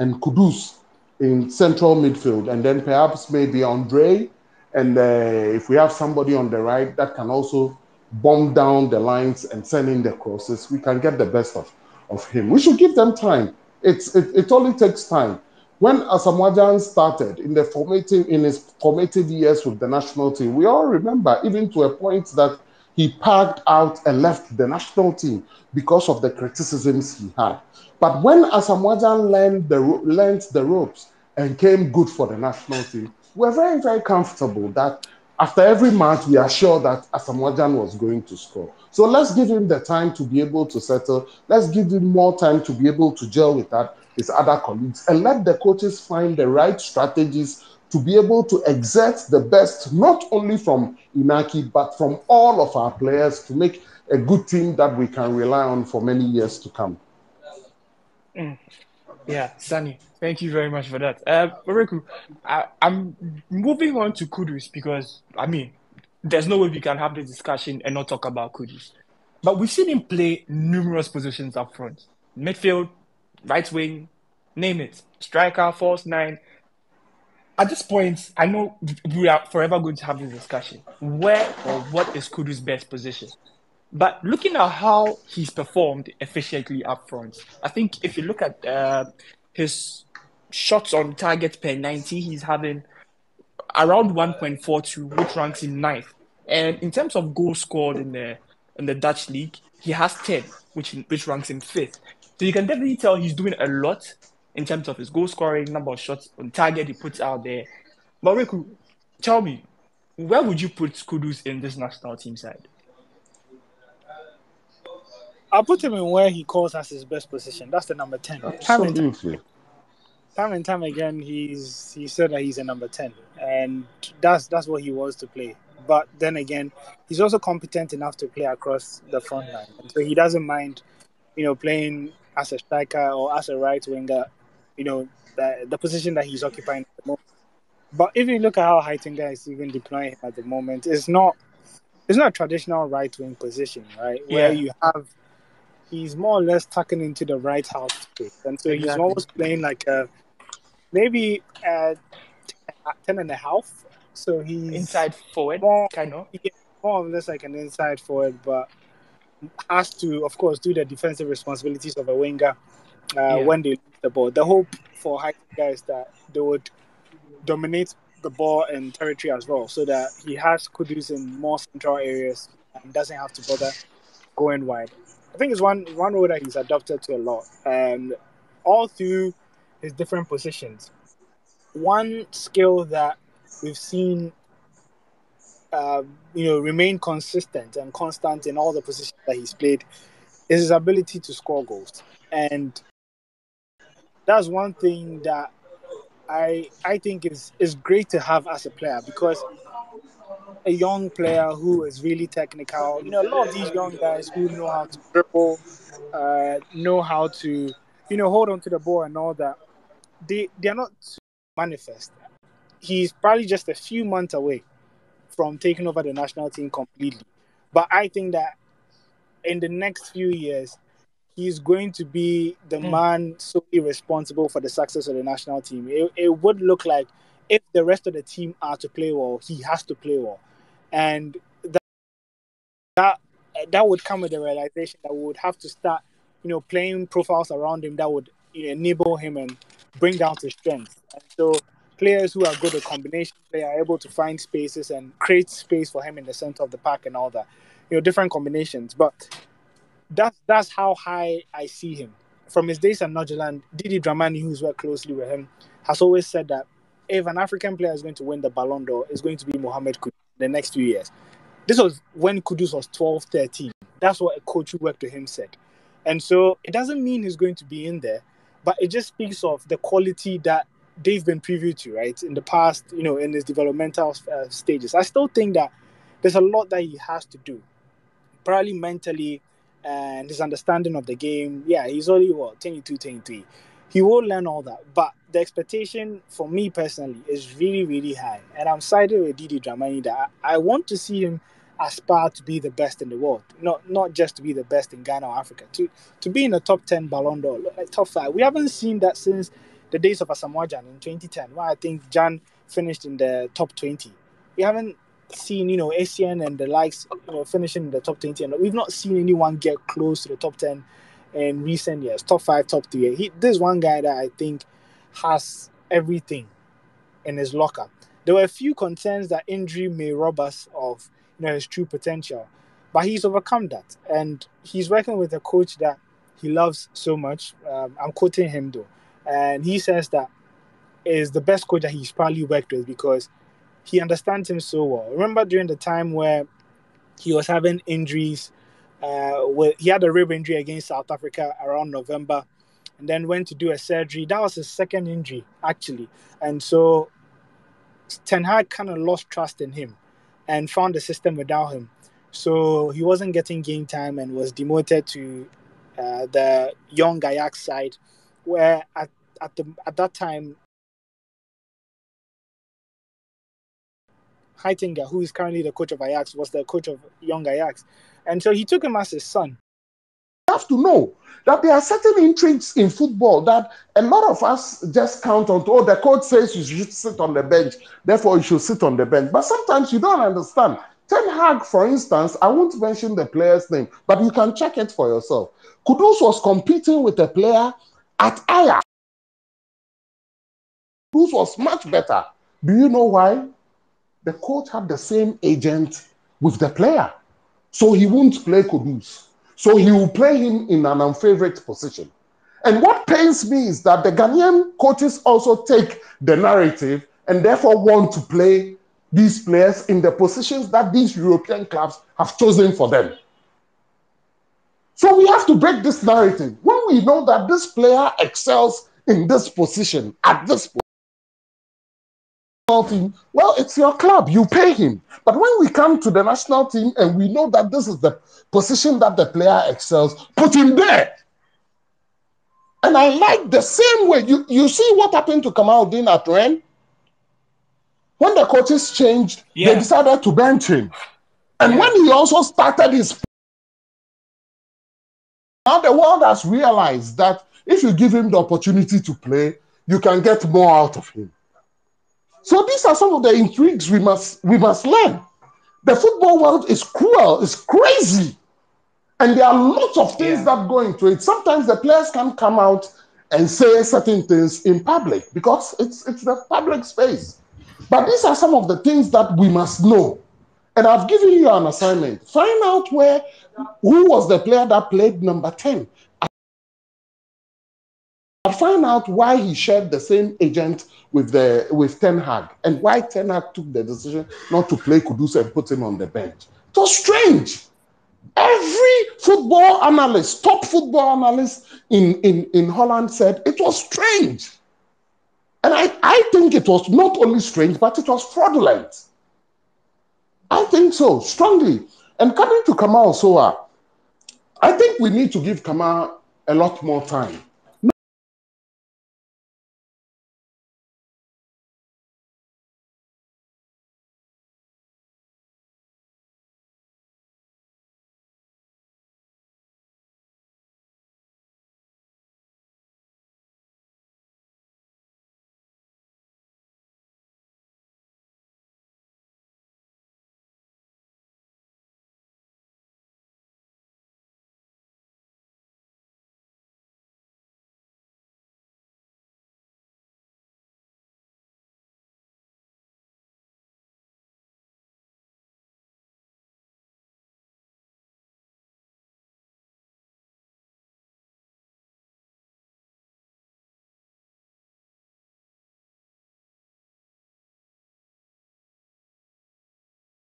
and Kudus in central midfield, and then perhaps maybe Andre, and if we have somebody on the right that can also bomb down the lines and send in the crosses, we can get the best of him. We should give them time. It only takes time. When Asamoah started in his formative years with the national team, we all remember, even to a point that he packed out and left the national team because of the criticisms he had. But when Asamoah learned the ropes and came good for the national team, we're very, very comfortable that after every match, we are sure that Asamoah was going to score. So let's give him the time to be able to settle. Let's give him more time to be able to gel with his other colleagues, and let the coaches find the right strategies to be able to exert the best, not only from Inaki, but from all of our players to make a good team that we can rely on for many years to come. Yeah, Sunny, thank you very much for that. Oreku, I'm moving on to Kudus because, I mean, there's no way we can have this discussion and not talk about Kudus. But we've seen him play numerous positions up front. Midfield, right wing, name it. Striker, false nine. At this point, I know we are forever going to have this discussion. Where or what is Kudus' best position? But looking at how he's performed efficiently up front, I think if you look at his shots on target per 90, he's having around 1.42, which ranks him ninth. And in terms of goals scored in the Dutch league, he has 10, which ranks him fifth. So you can definitely tell he's doing a lot in terms of his goal scoring, number of shots on target he puts out there. But Riku, tell me, where would you put Kudus in this national team side? I'll put him in where he calls as his best position. That's the number 10. Absolutely. Time and time again, he said that he's a number 10, and that's what he wants to play. But then again, he's also competent enough to play across the front line, and so he doesn't mind, playing as a striker or as a right winger, the position that he's occupying at the moment. But if you look at how Heitinga is even deploying him at the moment, it's not a traditional right wing position, right? Where you have, he's more or less tucking into the right half space, and so he's always playing like maybe 10 and a half. So he's inside forward, kind of. Yeah, more or less like an inside forward, but has to, of course, do the defensive responsibilities of a winger when they lose the ball. The hope for Heitinga is that they would dominate the ball and territory as well, so that he has Kudus in more central areas and doesn't have to bother going wide. I think it's one role that he's adopted to a lot, and all through his different positions. One skill that we've seen, remain consistent and constant in all the positions that he's played is his ability to score goals, and that's one thing that I think is great to have as a player, because a young player who is really technical, a lot of these young guys who know how to dribble, know how to, hold on to the ball and all that, they're not manifest. He's probably just a few months away from taking over the national team completely. But I think that in the next few years, he's going to be the man solely responsible for the success of the national team. It would look like if the rest of the team are to play well, he has to play well. And that would come with the realization that we would have to start, playing profiles around him that would enable him and bring down his strengths. And so players who are good at combination play are able to find spaces and create space for him in the center of the park and all that, different combinations. But that's how high I see him. From his days at Nordjylland, Didi Dramani, who's worked closely with him, has always said that if an African player is going to win the Ballon d'Or, it's going to be Mohammed Kudus in the next few years. This was when Kudus was 12, 13. That's what a coach who worked with him said. And so it doesn't mean he's going to be in there, but it just speaks of the quality that they've been privy to, right, in the past, in his developmental stages. I still think that there's a lot that he has to do, probably mentally, and his understanding of the game. Yeah, he's only, 22, 23. He will learn all that. But the expectation for me personally is really, really high. And I'm siding with Didi Dramani that I want to see him aspire to be the best in the world. Not just to be the best in Ghana or Africa. To be in the top 10 Ballon d'Or, like top 5. We haven't seen that since the days of Asamoah Gyan in 2010, where I think Jan finished in the top 20. We haven't seen, ACN and the likes, finishing in the top 20, and we've not seen anyone get close to the top 10 in recent years, top 5, top 3. This is one guy that I think has everything in his locker. There were a few concerns that injury may rob us of his true potential, but he's overcome that, and he's working with a coach that he loves so much. I'm quoting him though, and he says that is the best coach that he's probably worked with because he understands him so well. Remember during the time where he was having injuries, he had a rib injury against South Africa around November, and then went to do a surgery. That was his second injury actually, and so Ten Hag kind of lost trust in him and found the system without him. So he wasn't getting game time and was demoted to the young Ajax side, where at that time, Hughton, who is currently the coach of Ajax, was the coach of young Ajax. And so he took him as his son. You have to know that there are certain intrigues in football that a lot of us just count on. Oh, the coach says you should sit on the bench, therefore you should sit on the bench. But sometimes you don't understand. Ten Hag, for instance, I won't mention the player's name, but you can check it for yourself. Kudus was competing with a player at Ajax. Kudus was much better. Do you know why? The coach had the same agent with the player. So he won't play Kudus. So he will play him in an unfavorite position. And what pains me is that the Ghanaian coaches also take the narrative and therefore want to play these players in the positions that these European clubs have chosen for them. So we have to break this narrative. When we know that this player excels in this position, at this position, team, well, it's your club, you pay him. But when we come to the national team and we know that this is the position that the player excels, put him there. And I like the same way. You see what happened to Kamaldeen at Rennes? When the coaches changed, they decided to bench him. And when he also started his... Now the world has realized that if you give him the opportunity to play, you can get more out of him. So these are some of the intrigues we must learn. The football world is cruel, it's crazy. And there are lots of things that go into it. Sometimes the players can come out and say certain things in public because it's the public space. But these are some of the things that we must know. And I've given you an assignment. Find out who was the player that played number 10. And find out why he shared the same agent with Ten Hag and why Ten Hag took the decision not to play Kudus and put him on the bench. It was strange. Every football analyst, top football analyst in Holland said it was strange. And I think it was not only strange, but it was fraudulent. I think so, strongly. And coming to Kamal Soa, I think we need to give Kamal a lot more time.